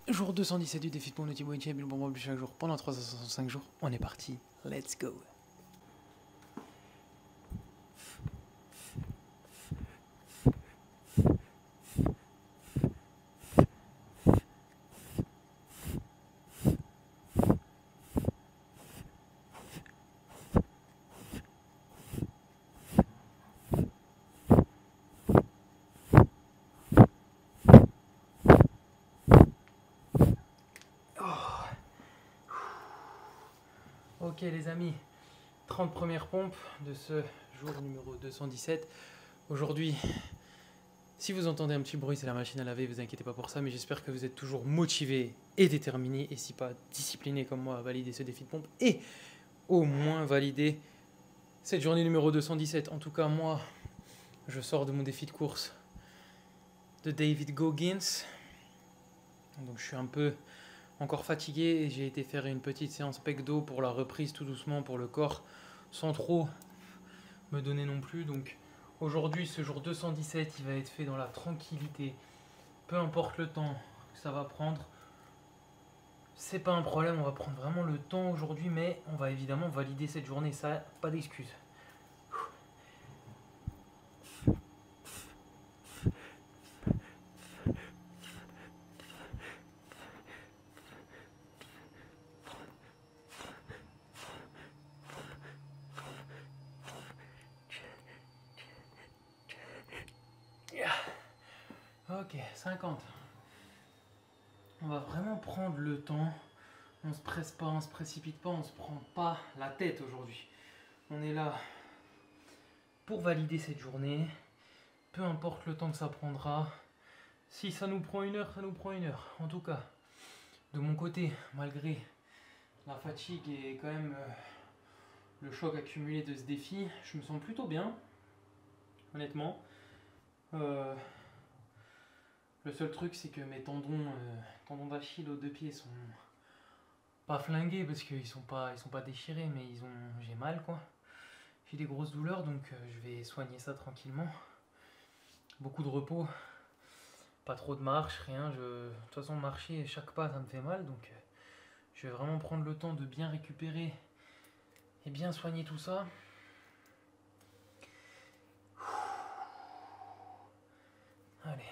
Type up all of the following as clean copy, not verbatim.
Jour 217 du défi de mon outil Winchable, bon plus chaque jour pendant 365 jours. On est parti, let's go. Ok les amis, 30 premières pompes de ce jour numéro 217. Aujourd'hui, si vous entendez un petit bruit, c'est la machine à laver, vous inquiétez pas pour ça, mais j'espère que vous êtes toujours motivé et déterminé, et si pas discipliné comme moi à valider ce défi de pompe, et au moins valider cette journée numéro 217. En tout cas, moi, je sors de mon défi de course de David Goggins, donc je suis un peu encore fatigué et j'ai été faire une petite séance pec-dos pour la reprise tout doucement pour le corps sans trop me donner non plus. Donc aujourd'hui, ce jour 217, il va être fait dans la tranquillité. Peu importe le temps que ça va prendre, c'est pas un problème, on va prendre vraiment le temps aujourd'hui, mais on va évidemment valider cette journée, ça, pas d'excuse. Ok, 50. On va vraiment prendre le temps. On se presse pas, on se précipite pas, on se prend pas la tête aujourd'hui. On est là pour valider cette journée. Peu importe le temps que ça prendra. Si ça nous prend 1 heure, ça nous prend 1 heure. En tout cas, de mon côté, malgré la fatigue et quand même le choc accumulé de ce défi, je me sens plutôt bien, honnêtement. Le seul truc, c'est que mes tendons d'Achille aux deux pieds sont pas flingués parce qu'ils sont pas déchirés, mais j'ai mal quoi. J'ai des grosses douleurs, donc je vais soigner ça tranquillement. Beaucoup de repos, pas trop de marche, rien. De toute façon, marcher chaque pas, ça me fait mal, donc je vais vraiment prendre le temps de bien récupérer et bien soigner tout ça. Allez.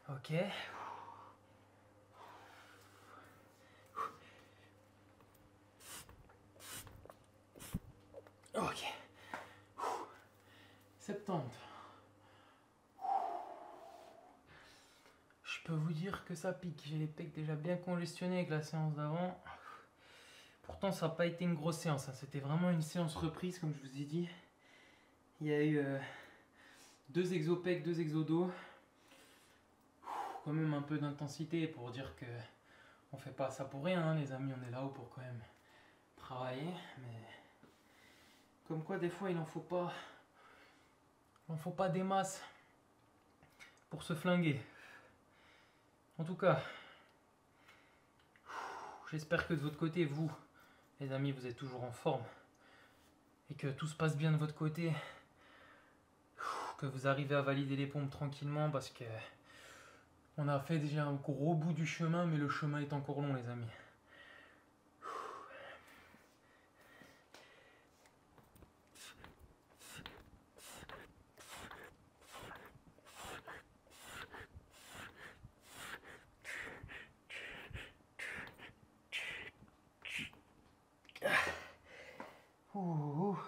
Ok. Ok. 70. Je peux vous dire que ça pique. J'ai les pecs déjà bien congestionnés avec la séance d'avant. Pourtant, ça n'a pas été une grosse séance. C'était vraiment une séance reprise, comme je vous ai dit. Il y a eu 2 exos pecs, 2 exos dos. Quand même un peu d'intensité pour dire que on fait pas ça pour rien, hein, les amis. On est là-haut pour quand même travailler. Mais comme quoi, des fois, il n'en faut pas des masses pour se flinguer. En tout cas, j'espère que de votre côté, vous, les amis, vous êtes toujours en forme et que tout se passe bien de votre côté, que vous arrivez à valider les pompes tranquillement parce que on a fait déjà un gros bout du chemin, mais le chemin est encore long, les amis. Ouh.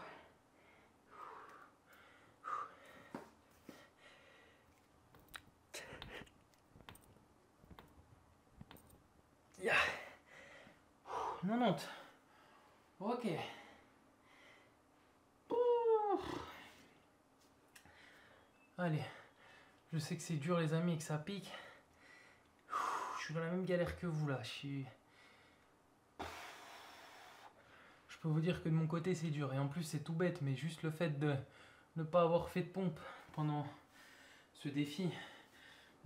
Yeah. 90. Ok. Allez. Je sais que c'est dur les amis et que ça pique. Je suis dans la même galère que vous là. Je peux vous dire que de mon côté c'est dur. Et en plus c'est tout bête, mais juste le fait de ne pas avoir fait de pompe pendant ce défi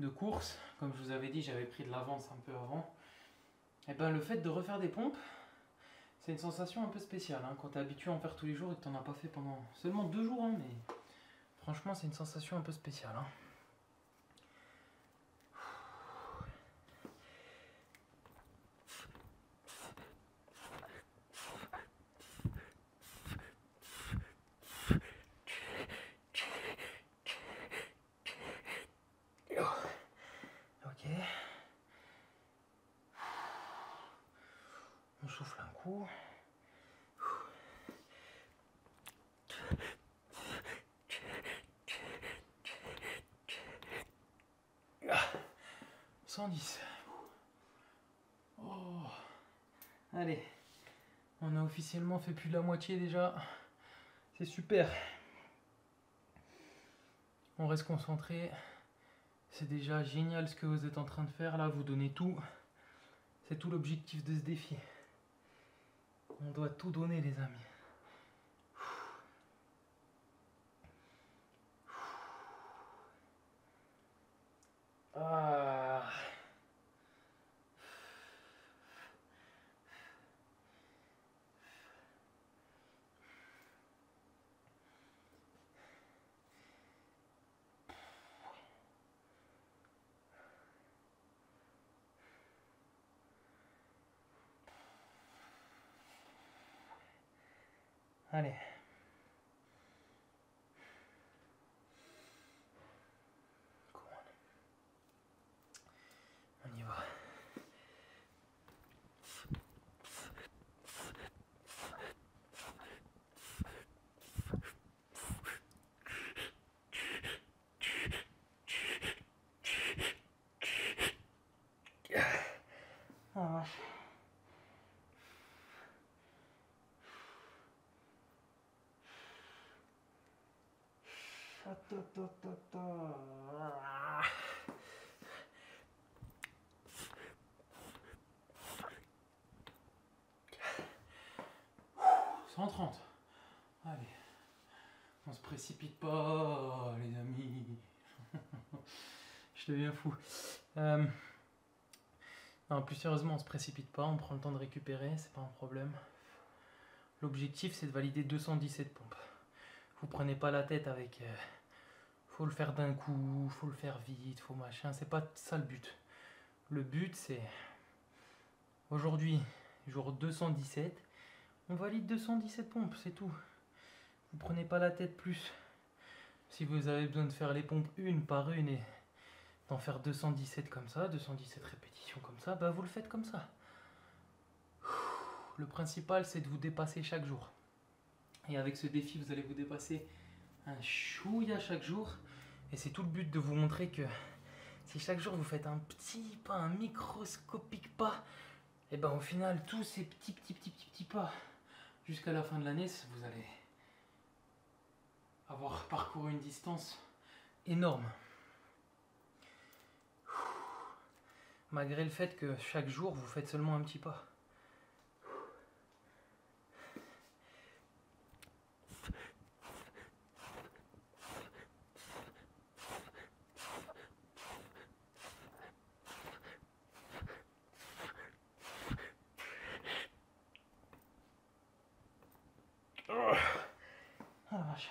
de course, comme je vous avais dit, j'avais pris de l'avance un peu avant. Et ben le fait de refaire des pompes, c'est une sensation un peu spéciale. Hein, quand tu es habitué à en faire tous les jours et que tu n'en as pas fait pendant seulement 2 jours, hein, mais franchement c'est une sensation un peu spéciale. Hein. Ok. On souffle un coup. 110. Oh. Allez, on a officiellement fait plus de la moitié déjà. C'est super. On reste concentré. C'est déjà génial ce que vous êtes en train de faire là, vous donnez tout. C'est tout l'objectif de ce défi. On doit tout donner les amis. Ah. Allez. On y va. Ah vache. Ah. 130. Allez. On se précipite pas, les amis. Je deviens fou. Non, plus sérieusement, on se précipite pas, on prend le temps de récupérer, c'est pas un problème. L'objectif, c'est de valider 217 pompes. Vous prenez pas la tête avec faut le faire d'un coup, faut le faire vite, faut machin, c'est pas ça le but. Le but, c'est aujourd'hui, jour 217, on valide 217 pompes, c'est tout. Vous prenez pas la tête plus. Si vous avez besoin de faire les pompes une par une et d'en faire 217 comme ça, 217 répétitions comme ça, bah vous le faites comme ça. Le principal, c'est de vous dépasser chaque jour. Et avec ce défi, vous allez vous dépasser un chouïa chaque jour. Et c'est tout le but de vous montrer que si chaque jour vous faites un petit pas, un microscopique pas, et ben au final, tous ces petits pas, jusqu'à la fin de l'année, vous allez avoir parcouru une distance énorme. Malgré le fait que chaque jour, vous faites seulement un petit pas. Ah la vache.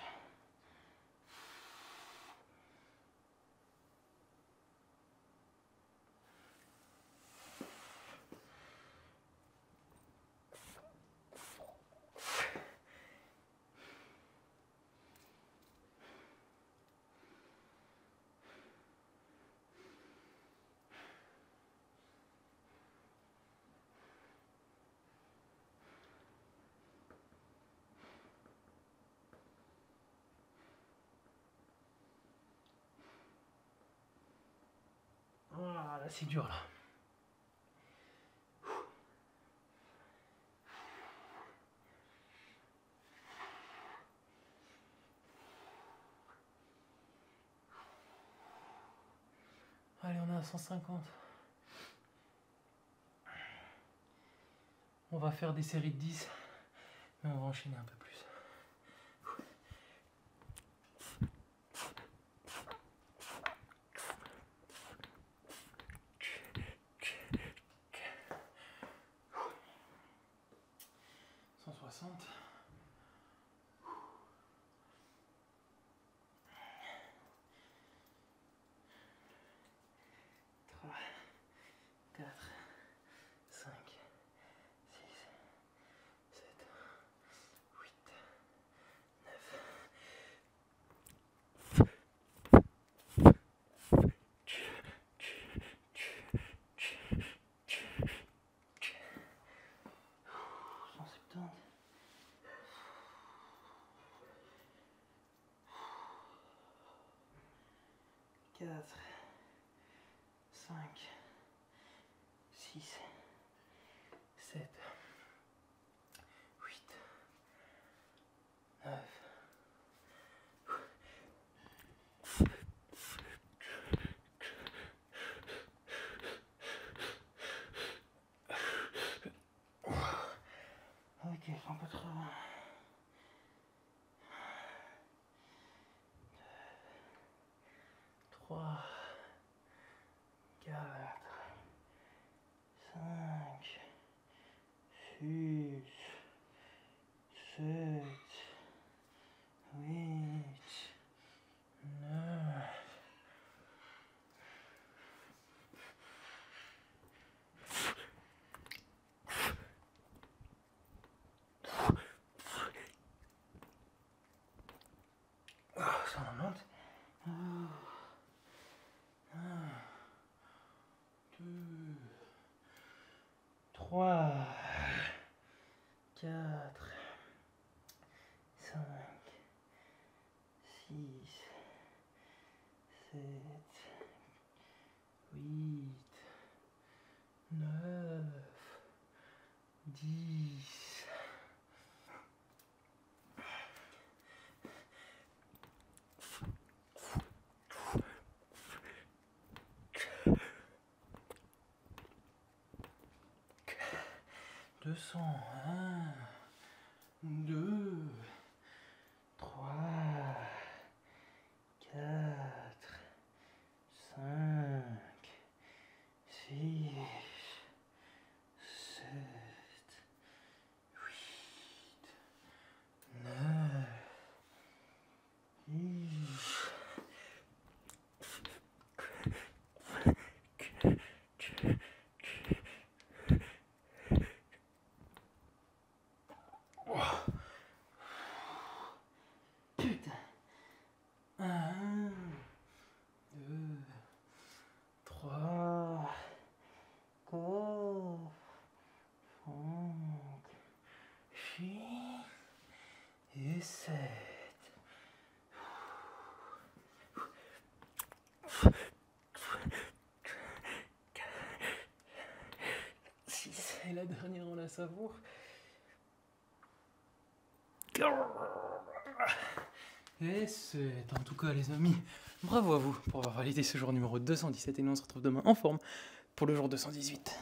Ah, là c'est dur là. Allez, on est à 150. On va faire des séries de 10, mais on va enchaîner un peu plus. 6, 7, 8, 9. Ok, j'en peux trop. 3, 4, 5, 6, 7, 8, 9. Ça remonte. 2, 3, 4, 5, 6, 7, 8, 9, 10. Deux cents, 1, 2, 3, 4, 5, 6, 7, 8, 9, 10. Putain. 1, 2, 3, 4, 5, 6 et 7. Et la dernière, on la savoure. Et c'est en tout cas, les amis, bravo à vous pour avoir validé ce jour numéro 217. Et nous, on se retrouve demain en forme pour le jour 218.